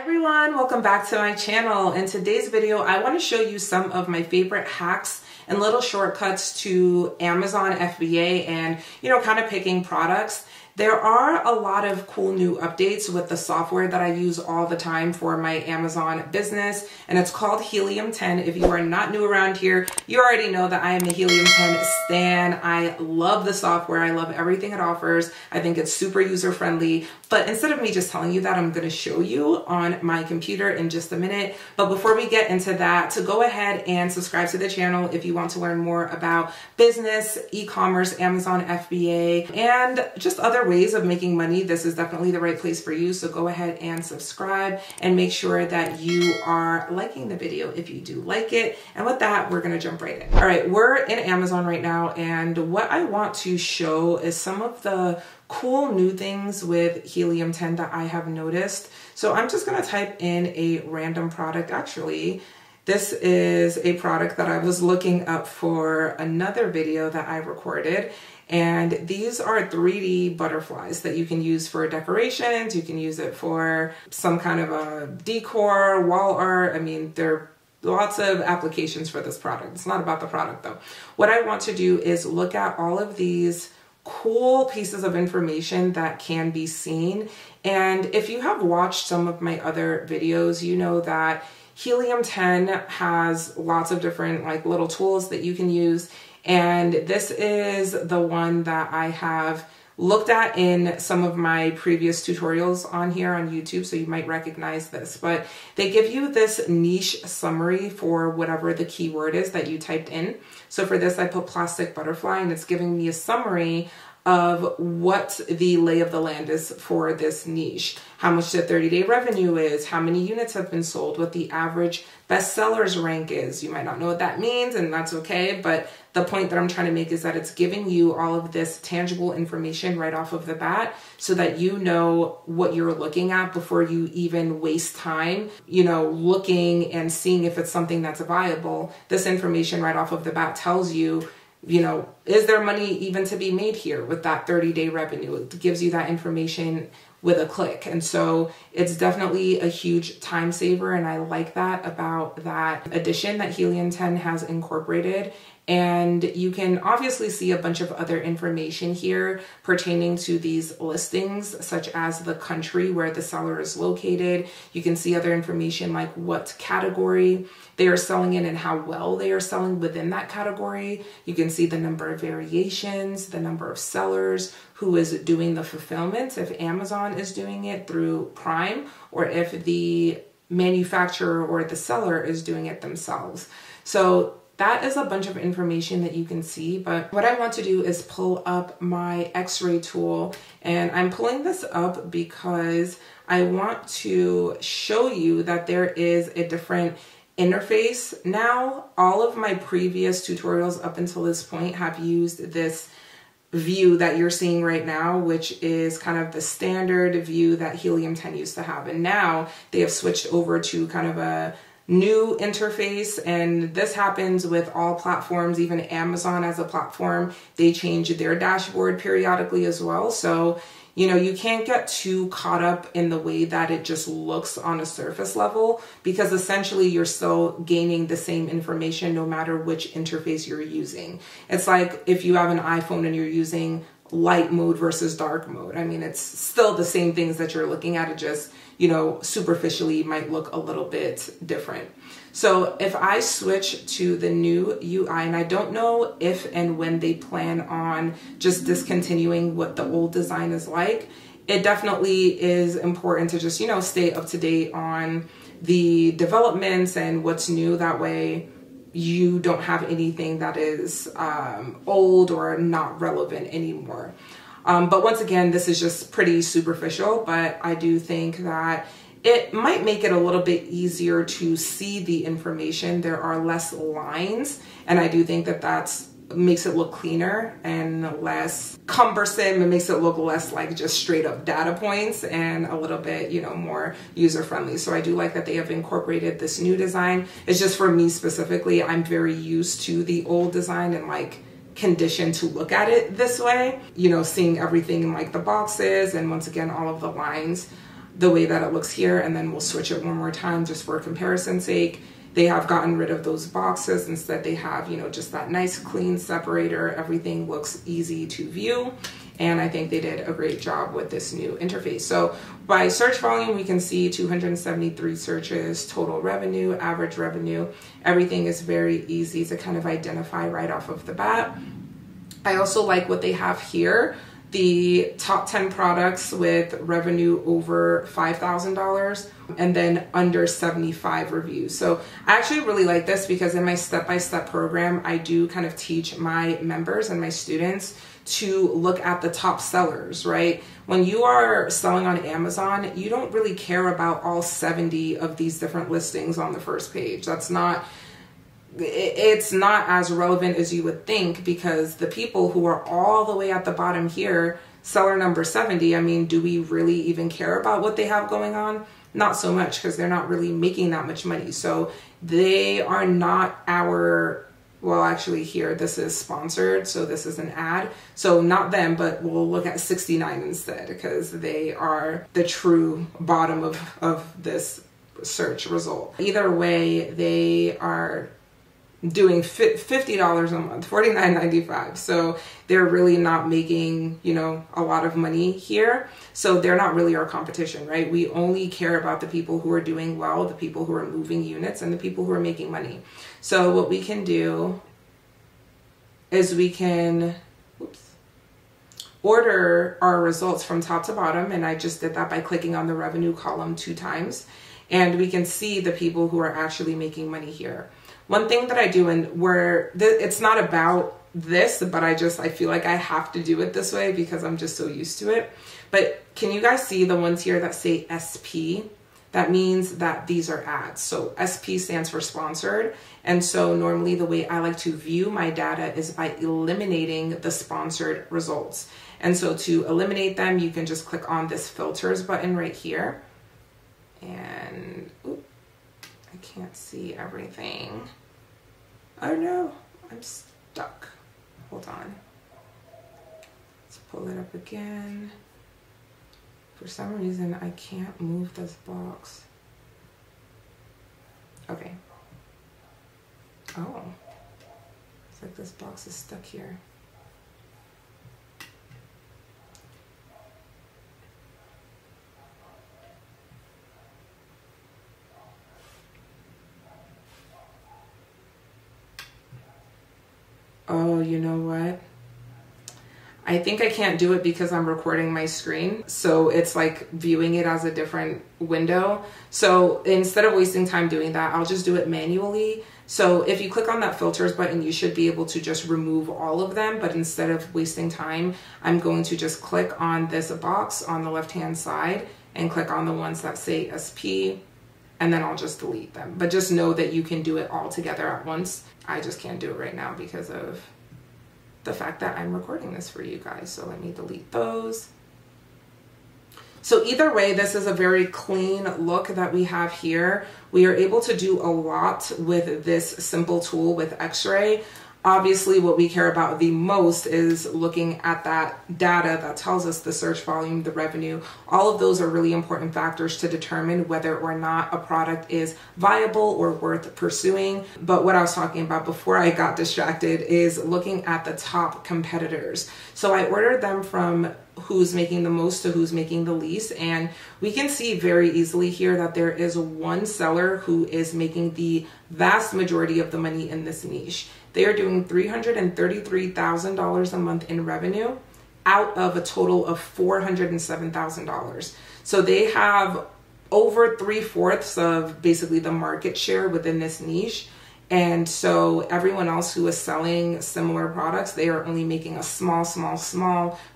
Everyone, welcome back to my channel. In today's video, I want to show you some of my favorite hacks and little shortcuts to Amazon FBA and, kind of picking products. There are a lot of cool new updates with the software that I use all the time for my Amazon business, and it's called Helium 10. If you are not new around here, you already know that I am a Helium 10 stan. I love the software. I love everything it offers. I think it's super user-friendly. But instead of me just telling you that, I'm going to show you on my computer in just a minute. But before we get into that, to go ahead and subscribe to the channel if you want to learn more about business, e-commerce, Amazon FBA, and just other ways of making money. This is definitely the right place for you. So go ahead and subscribe and make sure that you are liking the video if you do like it. And with that, we're going to jump right in. All right, we're in Amazon right now. And what I want to show is some of the cool new things with Helium 10 that I have noticed. So I'm just going to type in a random product. Actually, this is a product that I was looking up for another video that I recorded. And these are 3D butterflies that you can use for decorations. You can use it for some kind of a decor, wall art. I mean, there are lots of applications for this product. It's not about the product though. What I want to do is look at all of these cool pieces of information that can be seen. And if you have watched some of my other videos, you know that Helium 10 has lots of different little tools that you can use. And this is the one that I have looked at in some of my previous tutorials on here on YouTube, so you might recognize this. But they give you this niche summary for whatever the keyword is that you typed in. So for this, I put plastic butterfly, and it's giving me a summary of what the lay of the land is for this niche, how much the 30-day revenue is, how many units have been sold, what the average bestsellers rank is. You might not know what that means, and that's okay, but the point that I'm trying to make is that it's giving you all of this tangible information right off of the bat so that you know what you're looking at before you even waste time, looking and seeing if it's something that's viable. This information right off of the bat tells you, is there money even to be made here with that 30-day revenue? It gives you that information with a click. And so it's definitely a huge time saver. And I like that about that addition that Helium 10 has incorporated. And you can obviously see a bunch of other information here pertaining to these listings, such as the country where the seller is located. You can see other information like what category they are selling in and how well they are selling within that category. You can see the number of variations, the number of sellers, who is doing the fulfillment, if Amazon is doing it through Prime, or if the manufacturer or the seller is doing it themselves. So that is a bunch of information that you can see, but what I want to do is pull up my X-ray tool, and I'm pulling this up because I want to show you that there is a different interface now. All of my previous tutorials up until this point have used this view that you're seeing right now, which is kind of the standard view that Helium 10 used to have. And now they have switched over to kind of a new interface, and this happens with all platforms. Even Amazon as a platform, they change their dashboard periodically as well. So you can't get too caught up in the way that it just looks on a surface level, because essentially you're still gaining the same information no matter which interface you're using. It's like if you have an iPhone and you're using light mode versus dark mode. I mean, it's still the same things that you're looking at. It just, superficially might look a little bit different. So if I switch to the new UI, and I don't know if and when they plan on just discontinuing what the old design is like, it definitely is important to just, stay up to date on the developments and what's new. That way you don't have anything that is old or not relevant anymore. But once again, this is just pretty superficial, but I do think that it might make it a little bit easier to see the information. There are less lines, and I do think that makes it look cleaner and less cumbersome. It makes it look less like just straight up data points and a little bit, more user friendly. So I do like that they have incorporated this new design. It's just for me specifically, I'm very used to the old design and conditioned to look at it this way, seeing everything in the boxes and once again all of the lines. the way that it looks here, and then we'll switch it one more time just for comparison's sake. They have gotten rid of those boxes. Instead, they have, you know, just that nice clean separator. Everything looks easy to view. And I think they did a great job with this new interface. So by search volume, we can see 273 searches, total revenue, average revenue. Everything is very easy to kind of identify right off of the bat. I also like what they have here. The top 10 products with revenue over $5,000 and then under 75 reviews. So I actually really like this because in my step-by-step program, I do kind of teach my members and my students to look at the top sellers, right? When you are selling on Amazon, you don't really care about all 70 of these different listings on the first page. It's not as relevant as you would think, because the people who are all the way at the bottom here, seller number 70, I mean, do we really even care about what they have going on? Not so much, because they're not really making that much money. So they are not our, well, actually here, this is sponsored, so this is an ad. So not them, but we'll look at 69 instead, because they are the true bottom of this search result. Either way, they are doing $50 a month, $49.95. So they're really not making, you know, a lot of money here. So they're not really our competition, right? We only care about the people who are doing well, the people who are moving units, and the people who are making money. So what we can do is we can order our results from top to bottom. And I just did that by clicking on the revenue column 2 times. And we can see the people who are actually making money here. One thing that I do, and where it's not about this, but I feel like I have to do it this way because I'm just so used to it. But can you guys see the ones here that say SP? That means that these are ads. So SP stands for sponsored. And so normally the way I like to view my data is by eliminating the sponsored results. And so to eliminate them, you can just click on this filters button right here. And I can't see everything. Oh no, I'm stuck. Hold on. Let's pull it up again. For some reason, I can't move this box. Okay. Oh, it's like this box is stuck here. Oh, you know what? I think I can't do it because I'm recording my screen. So it's like viewing it as a different window. So instead of wasting time doing that, I'll just do it manually. So if you click on that filters button, you should be able to just remove all of them. But instead of wasting time, I'm going to just click on this box on the left-hand side and click on the ones that say SP. And then I'll just delete them. But just know that you can do it all together at once. I just can't do it right now because of the fact that I'm recording this for you guys. So let me delete those. So either way, this is a very clean look that we have here. We are able to do a lot with this simple tool with X-Ray. Obviously, what we care about the most is looking at that data that tells us the search volume, the revenue. All of those are really important factors to determine whether or not a product is viable or worth pursuing. But what I was talking about before I got distracted is looking at the top competitors. So I ordered them from who's making the most to who's making the least. And we can see very easily here that there is one seller who is making the vast majority of the money in this niche. They are doing $333,000 a month in revenue out of a total of $407,000. So they have over 3/4 of basically the market share within this niche. And so everyone else who is selling similar products, they are only making a small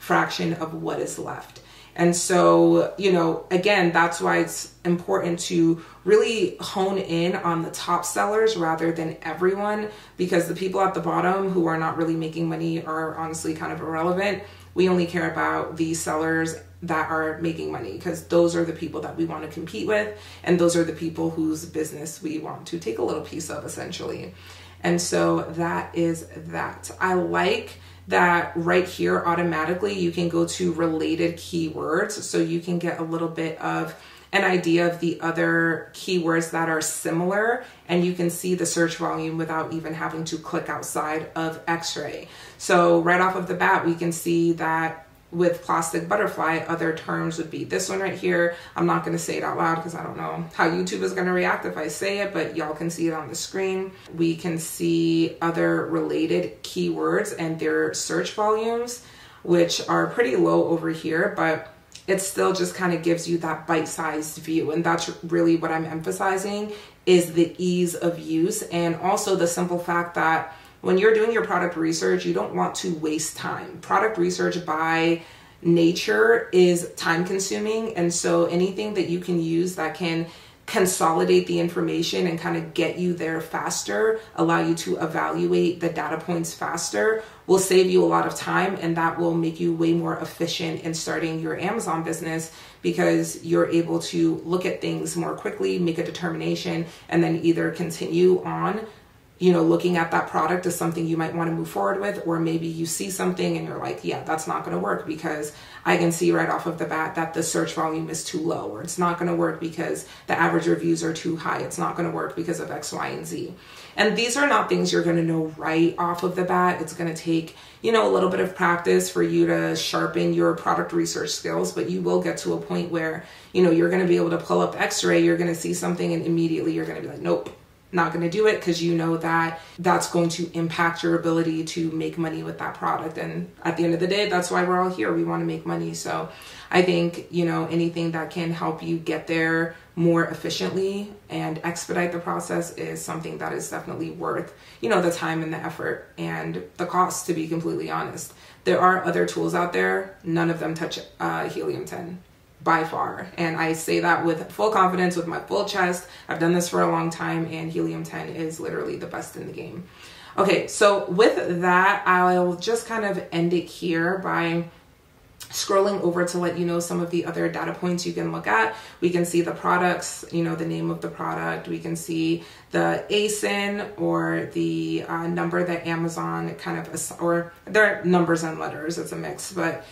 fraction of what is left. And so, you know, again, that's why it's important to really hone in on the top sellers rather than everyone, because the people at the bottom who are not really making money are honestly kind of irrelevant. We only care about the sellers that are making money, because those are the people that we want to compete with, and those are the people whose business we want to take a little piece of, essentially. And so that is that. I like that right here automatically you can go to related keywords, so you can get a little bit of an idea of the other keywords that are similar, and you can see the search volume without even having to click outside of X-ray. So right off of the bat, we can see that with plastic butterfly, other terms would be this one right here. I'm not going to say it out loud because I don't know how YouTube is going to react if I say it, but y'all can see it on the screen. We can see other related keywords and their search volumes, which are pretty low over here, but it still just kind of gives you that bite-sized view. And that's really what I'm emphasizing, is the ease of use, and also the simple fact that when you're doing your product research, you don't want to waste time. Product research by nature is time consuming. And so anything that you can use that can consolidate the information and kind of get you there faster, allow you to evaluate the data points faster, will save you a lot of time, and that will make you way more efficient in starting your Amazon business, because you're able to look at things more quickly, make a determination, and then either continue on, you know, looking at that product as something you might want to move forward with, or maybe you see something and you're like, yeah, that's not going to work because I can see right off of the bat that the search volume is too low, or it's not going to work because the average reviews are too high. It's not going to work because of X, Y, and Z. And these are not things you're going to know right off of the bat. It's going to take, you know, a little bit of practice for you to sharpen your product research skills, but you will get to a point where, you know, you're going to be able to pull up X-ray, you're going to see something, and immediately you're going to be like, nope, not going to do it, because you know that that's going to impact your ability to make money with that product. And at the end of the day, that's why we're all here. We want to make money. So I think, you know, anything that can help you get there more efficiently and expedite the process is something that is definitely worth, you know, the time and the effort and the cost, to be completely honest. There are other tools out there. None of them touch Helium 10. By far. And I say that with full confidence, with my full chest. I've done this for a long time, and Helium 10 is literally the best in the game. Okay, so with that, I'll just kind of end it here by scrolling over to let you know some of the other data points you can look at. We can see the products, you know, the name of the product. We can see the ASIN, or the number that Amazon kind of, or they're numbers and letters, it's a mix, but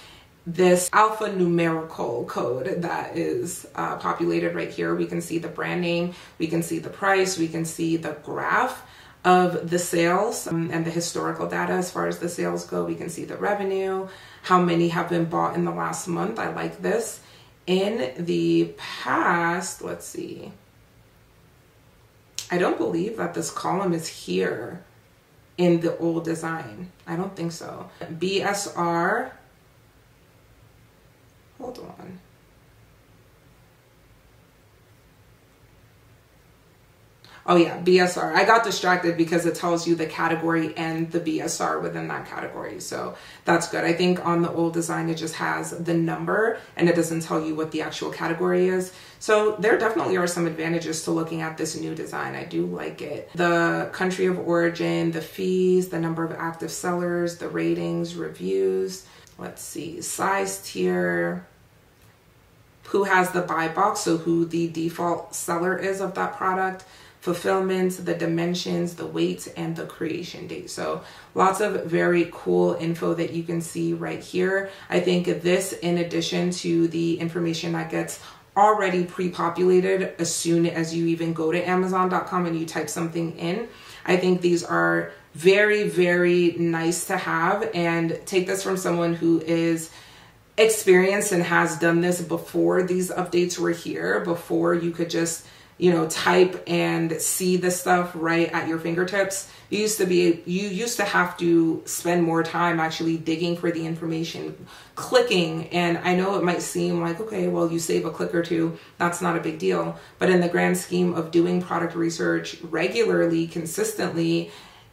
this alphanumerical code that is populated right here. We can see the brand name, we can see the price, we can see the graph of the sales and the historical data as far as the sales go. We can see the revenue, how many have been bought in the last month. I like this. In the past, let's see. I don't believe that this column is here in the old design. I don't think so. BSR. Hold on. Oh yeah, BSR. I got distracted because it tells you the category and the BSR within that category. So that's good. I think on the old design, it just has the number and it doesn't tell you what the actual category is. So there definitely are some advantages to looking at this new design. I do like it. The country of origin, the fees, the number of active sellers, the ratings, reviews. Let's see, size tier, who has the buy box, so who the default seller is of that product, fulfillment, the dimensions, the weight, and the creation date. So lots of very cool info that you can see right here. I think this, in addition to the information that gets already pre-populated as soon as you even go to Amazon.com and you type something in, I think these are very, very nice to have. And take this from someone who is experienced and has done this before these updates were here, before you could just, you know, type and see the stuff right at your fingertips. You used to have to spend more time actually digging for the information, clicking. And I know it might seem like, okay, well, you save a click or two, that's not a big deal. But in the grand scheme of doing product research regularly, consistently,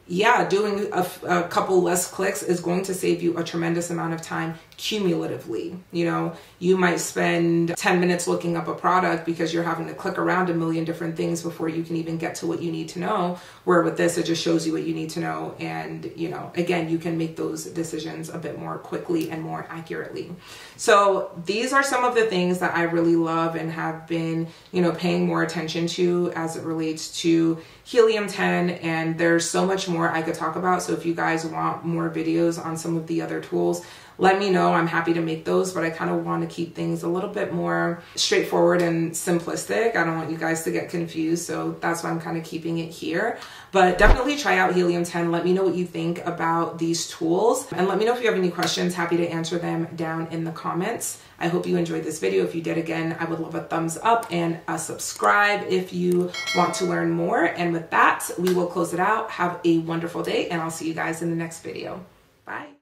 yeah, doing a couple less clicks is going to save you a tremendous amount of time cumulatively. You know, you might spend 10 minutes looking up a product because you're having to click around a million different things before you can even get to what you need to know. Where with this, it just shows you what you need to know. And, you know, again, you can make those decisions a bit more quickly and more accurately. So these are some of the things that I really love and have been, you know, paying more attention to as it relates to Helium 10. And there's so much more I could talk about. So if you guys want more videos on some of the other tools, let me know. I'm happy to make those, but I kind of want to keep things a little bit more straightforward and simplistic. I don't want you guys to get confused, so that's why I'm kind of keeping it here. But definitely try out Helium-10. Let me know what you think about these tools, and let me know if you have any questions. Happy to answer them down in the comments. I hope you enjoyed this video. If you did, again, I would love a thumbs up and a subscribe if you want to learn more. And with that, we will close it out. Have a wonderful day, and I'll see you guys in the next video. Bye.